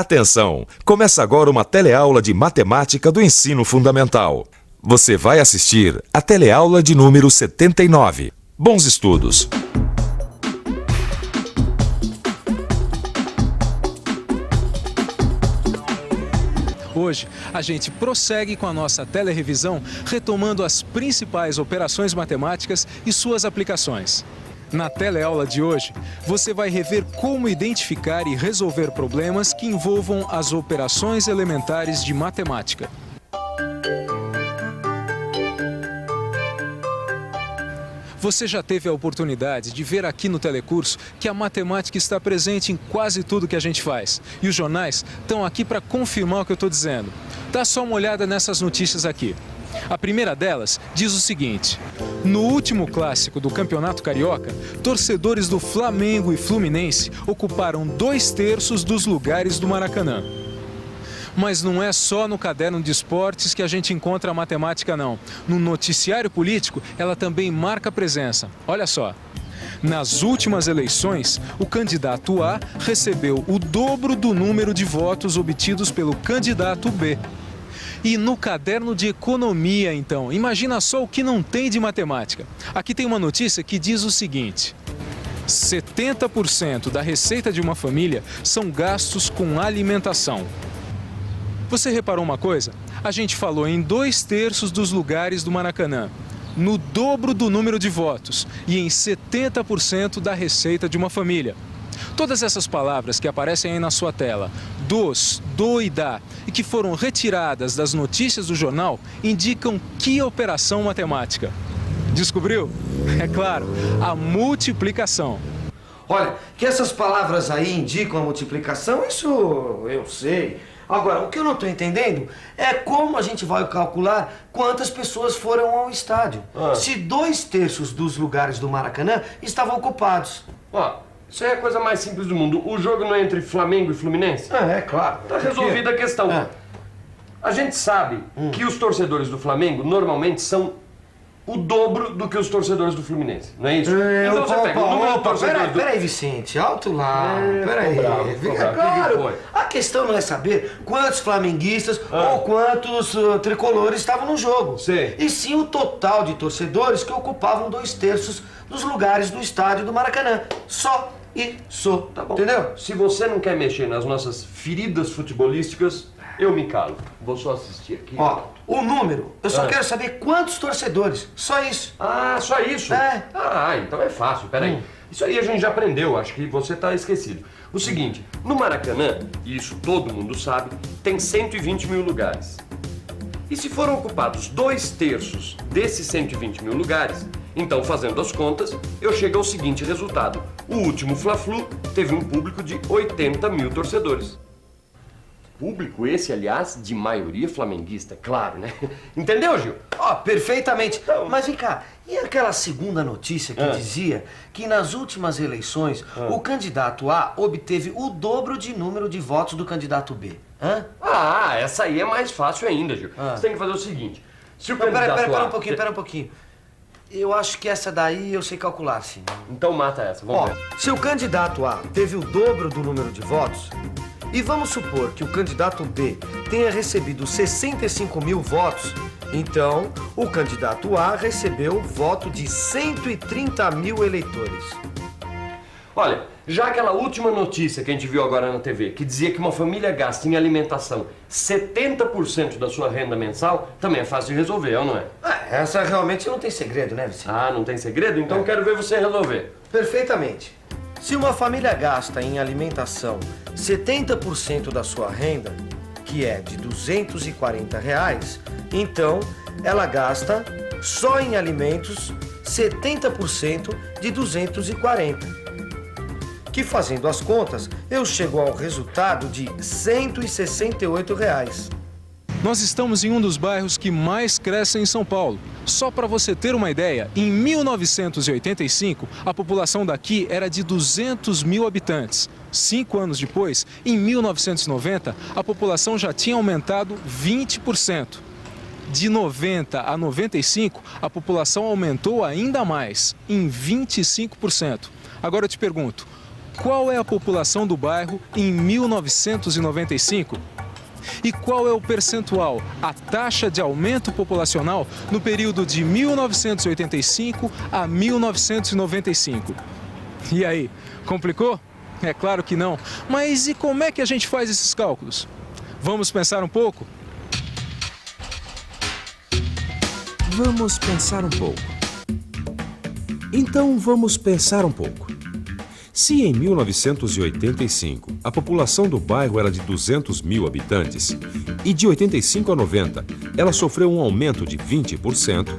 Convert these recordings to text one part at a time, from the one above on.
Atenção! Começa agora uma teleaula de matemática do ensino fundamental. Você vai assistir a teleaula de número 79. Bons estudos! Hoje, a gente prossegue com a nossa telerevisão, retomando as principais operações matemáticas e suas aplicações. Na teleaula de hoje, você vai rever como identificar e resolver problemas que envolvam as operações elementares de matemática. Você já teve a oportunidade de ver aqui no telecurso que a matemática está presente em quase tudo que a gente faz. E os jornais estão aqui para confirmar o que eu estou dizendo. Dá só uma olhada nessas notícias aqui. A primeira delas diz o seguinte: no último clássico do Campeonato Carioca, torcedores do Flamengo e Fluminense ocuparam 2/3 dos lugares do Maracanã. Mas não é só no caderno de esportes que a gente encontra a matemática, não. No noticiário político, ela também marca presença. Olha só. Nas últimas eleições, o candidato A recebeu o dobro do número de votos obtidos pelo candidato B. E no caderno de economia, então, imagina só o que não tem de matemática. Aqui tem uma notícia que diz o seguinte: 70% da receita de uma família são gastos com alimentação. Você reparou uma coisa? A gente falou em 2/3 dos lugares do Maracanã, no dobro do número de votos e em 70% da receita de uma família. Todas essas palavras que aparecem aí na sua tela, dos, do e da, e que foram retiradas das notícias do jornal, indicam que operação matemática? Descobriu? É claro, a multiplicação. Olha, que essas palavras aí indicam a multiplicação, isso eu sei. Agora, o que eu não estou entendendo é como a gente vai calcular quantas pessoas foram ao estádio. Se 2/3 dos lugares do Maracanã estavam ocupados. Isso aí é a coisa mais simples do mundo. O jogo não é entre Flamengo e Fluminense? É claro. Tá resolvida a questão. A gente sabe que os torcedores do Flamengo normalmente são o dobro do que os torcedores do Fluminense, não é isso? Então você pega o número de torcedores... Peraí, Vicente, alto lá. Peraí. Claro, a questão não é saber quantos flamenguistas ou quantos tricolores estavam no jogo. Sim. E sim o total de torcedores que ocupavam 2/3 dos lugares do estádio do Maracanã. Só isso. Tá bom. Entendeu? Se você não quer mexer nas nossas feridas futebolísticas, eu me calo. Vou só assistir aqui. O número, eu só quero saber quantos torcedores. Só isso. Ah, só isso? É. Então é fácil, peraí. Isso aí a gente já aprendeu, acho que você tá esquecido. O seguinte, no Maracanã, e isso todo mundo sabe, tem 120 mil lugares. E se foram ocupados 2/3 desses 120 mil lugares, então, fazendo as contas, eu chego ao seguinte resultado. O último Fla-Flu teve um público de 80 mil torcedores. Público esse, aliás, de maioria flamenguista, claro, né? Entendeu, Gil? Perfeitamente. Mas vem cá, e aquela segunda notícia que dizia que nas últimas eleições o candidato A obteve o dobro de número de votos do candidato B? Essa aí é mais fácil ainda, Gil. Você tem que fazer o seguinte, se o candidato A... Pera um pouquinho. Eu acho que essa daí eu sei calcular, sim. Então mata essa, vamos ver. Se o candidato A teve o dobro do número de votos, e vamos supor que o candidato B tenha recebido 65 mil votos, então o candidato A recebeu o voto de 130 mil eleitores. Olha, já aquela última notícia que a gente viu agora na TV, que dizia que uma família gasta em alimentação 70% da sua renda mensal, também é fácil de resolver, ou não é? Essa realmente não tem segredo, né, Vicente? Não tem segredo? Então eu quero ver você resolver. Perfeitamente. Se uma família gasta em alimentação 70% da sua renda, que é de R$240, então ela gasta só em alimentos 70% de 240. Que fazendo as contas, eu chego ao resultado de R$168. Nós estamos em um dos bairros que mais crescem em São Paulo. Só para você ter uma ideia, em 1985, a população daqui era de 200 mil habitantes. 5 anos depois, em 1990, a população já tinha aumentado 20%. De 90 a 95, a população aumentou ainda mais, em 25%. Agora eu te pergunto, qual é a população do bairro em 1995? E qual é o percentual, a taxa de aumento populacional no período de 1985 a 1995? E aí, complicou? É claro que não. Mas e como é que a gente faz esses cálculos? Vamos pensar um pouco? Vamos pensar um pouco. Então vamos pensar um pouco. Se em 1985 a população do bairro era de 200 mil habitantes e de 85 a 90 ela sofreu um aumento de 20%,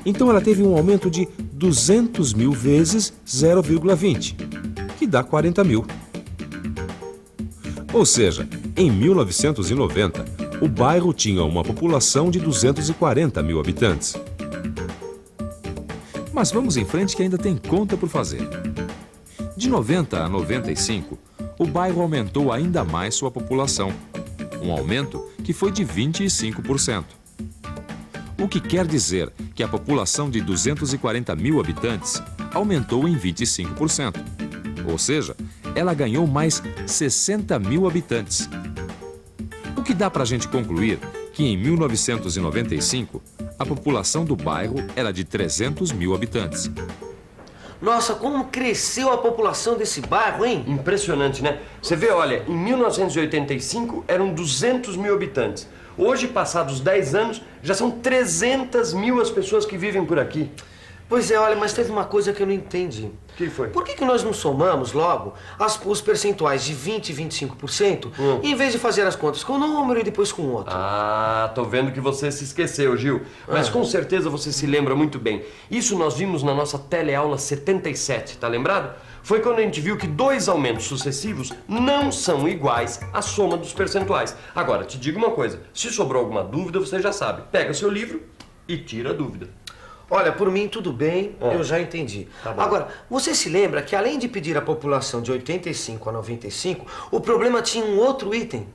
então ela teve um aumento de 200 mil vezes 0,20, que dá 40 mil. Ou seja, em 1990, o bairro tinha uma população de 240 mil habitantes. Mas vamos em frente que ainda tem conta por fazer. De 90 a 95, o bairro aumentou ainda mais sua população, um aumento que foi de 25%. O que quer dizer que a população de 240 mil habitantes aumentou em 25%. Ou seja, ela ganhou mais 60 mil habitantes. O que dá para a gente concluir que em 1995, a população do bairro era de 300 mil habitantes. Nossa, como cresceu a população desse bairro, hein? Impressionante, né? Você vê, olha, em 1985 eram 200 mil habitantes. Hoje, passados 10 anos, já são 300 mil as pessoas que vivem por aqui. Pois é, olha, mas teve uma coisa que eu não entendi. O que foi? Por que nós não somamos logo os percentuais de 20% e 25%, em vez de fazer as contas com um número e depois com outro? Ah, tô vendo que você se esqueceu, Gil. Mas com certeza você se lembra muito bem. Isso nós vimos na nossa teleaula 77, tá lembrado? Foi quando a gente viu que dois aumentos sucessivos não são iguais à soma dos percentuais. Agora, te digo uma coisa, se sobrou alguma dúvida, você já sabe. Pega seu livro e tira a dúvida. Olha, por mim tudo bem, eu já entendi. Tá bom. Agora, você se lembra que além de pedir a população de 85 a 95, o problema tinha um outro item.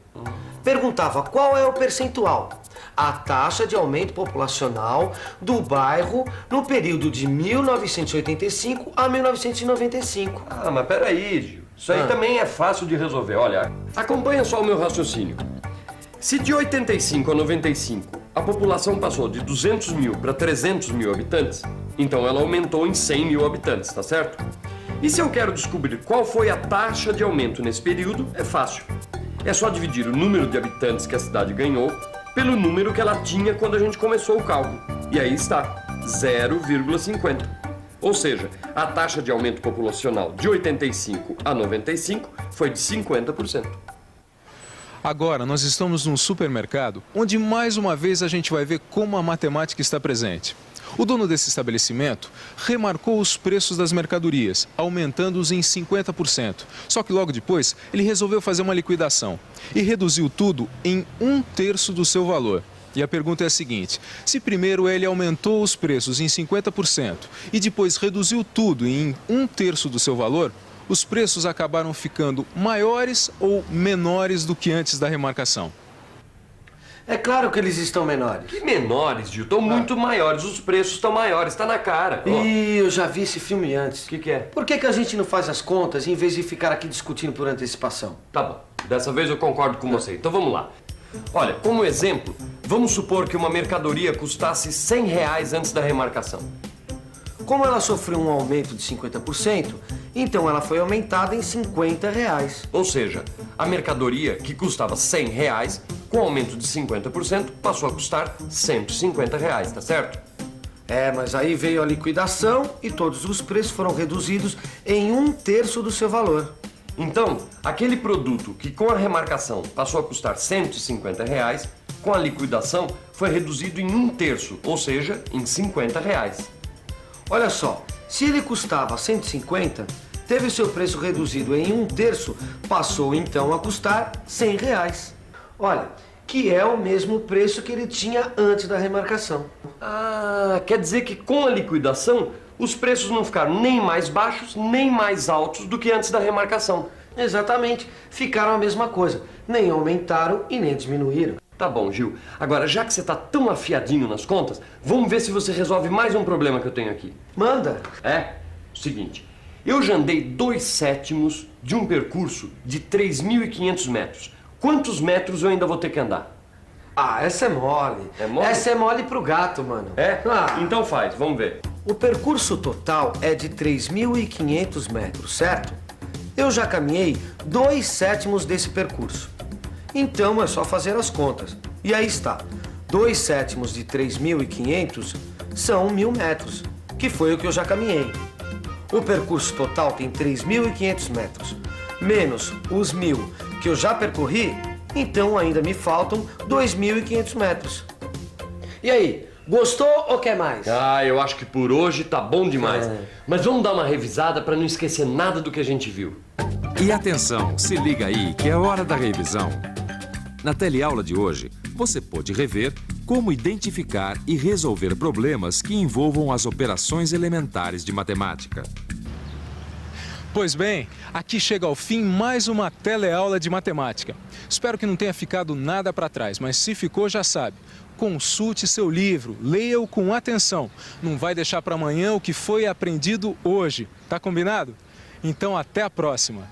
Perguntava qual é o percentual, a taxa de aumento populacional do bairro no período de 1985 a 1995. Ah, mas peraí, Gil. Isso aí também é fácil de resolver. Olha, acompanha só o meu raciocínio. Se de 85 a 95 a população passou de 200 mil para 300 mil habitantes, então ela aumentou em 100 mil habitantes, tá certo? E se eu quero descobrir qual foi a taxa de aumento nesse período, é fácil. É só dividir o número de habitantes que a cidade ganhou pelo número que ela tinha quando a gente começou o cálculo. E aí está, 0,50. Ou seja, a taxa de aumento populacional de 85 a 95 foi de 50%. Agora, nós estamos num supermercado onde mais uma vez a gente vai ver como a matemática está presente. O dono desse estabelecimento remarcou os preços das mercadorias, aumentando-os em 50%. Só que logo depois ele resolveu fazer uma liquidação e reduziu tudo em 1/3 do seu valor. E a pergunta é a seguinte: se primeiro ele aumentou os preços em 50% e depois reduziu tudo em 1/3 do seu valor, os preços acabaram ficando maiores ou menores do que antes da remarcação? É claro que eles estão menores. Que menores, Gil? Estão muito maiores, os preços estão maiores, tá na cara. Ih, eu já vi esse filme antes. O que é? Por que a gente não faz as contas em vez de ficar aqui discutindo por antecipação? Tá bom, dessa vez eu concordo com você. Então vamos lá. Olha, como exemplo, vamos supor que uma mercadoria custasse R$100 antes da remarcação. Como ela sofreu um aumento de 50%, então ela foi aumentada em R$50. Ou seja, a mercadoria que custava R$100, com aumento de 50%, passou a custar R$150, tá certo? É, mas aí veio a liquidação e todos os preços foram reduzidos em 1/3 do seu valor. Então, aquele produto que com a remarcação passou a custar R$150, com a liquidação foi reduzido em 1/3, ou seja, em R$50. Olha só, se ele custava 150, teve seu preço reduzido em 1/3, passou então a custar R$100. Olha, que é o mesmo preço que ele tinha antes da remarcação. Ah, quer dizer que com a liquidação, os preços não ficaram nem mais baixos, nem mais altos do que antes da remarcação. Exatamente, ficaram a mesma coisa, nem aumentaram e nem diminuíram. Tá bom, Gil. Agora, já que você tá tão afiadinho nas contas, vamos ver se você resolve mais um problema que eu tenho aqui. Manda! É? Seguinte. Eu já andei 2/7 de um percurso de 3.500 metros. Quantos metros eu ainda vou ter que andar? Ah, essa é mole. É mole? Essa é mole pro gato, mano. É? Ah. Então faz, vamos ver. O percurso total é de 3.500 metros, certo? Eu já caminhei 2/7 desse percurso. Então é só fazer as contas. E aí está. 2/7 de 3.500 são 1.000 metros, que foi o que eu já caminhei. O percurso total tem 3.500 metros, menos os 1.000 que eu já percorri, então ainda me faltam 2.500 metros. E aí, gostou ou quer mais? Ah, eu acho que por hoje tá bom demais. Mas vamos dar uma revisada para não esquecer nada do que a gente viu. E atenção, se liga aí que é hora da revisão. Na teleaula de hoje, você pode rever como identificar e resolver problemas que envolvam as operações elementares de matemática. Pois bem, aqui chega ao fim mais uma teleaula de matemática. Espero que não tenha ficado nada para trás, mas se ficou, já sabe. Consulte seu livro, leia-o com atenção. Não vai deixar para amanhã o que foi aprendido hoje. Tá combinado? Então até a próxima.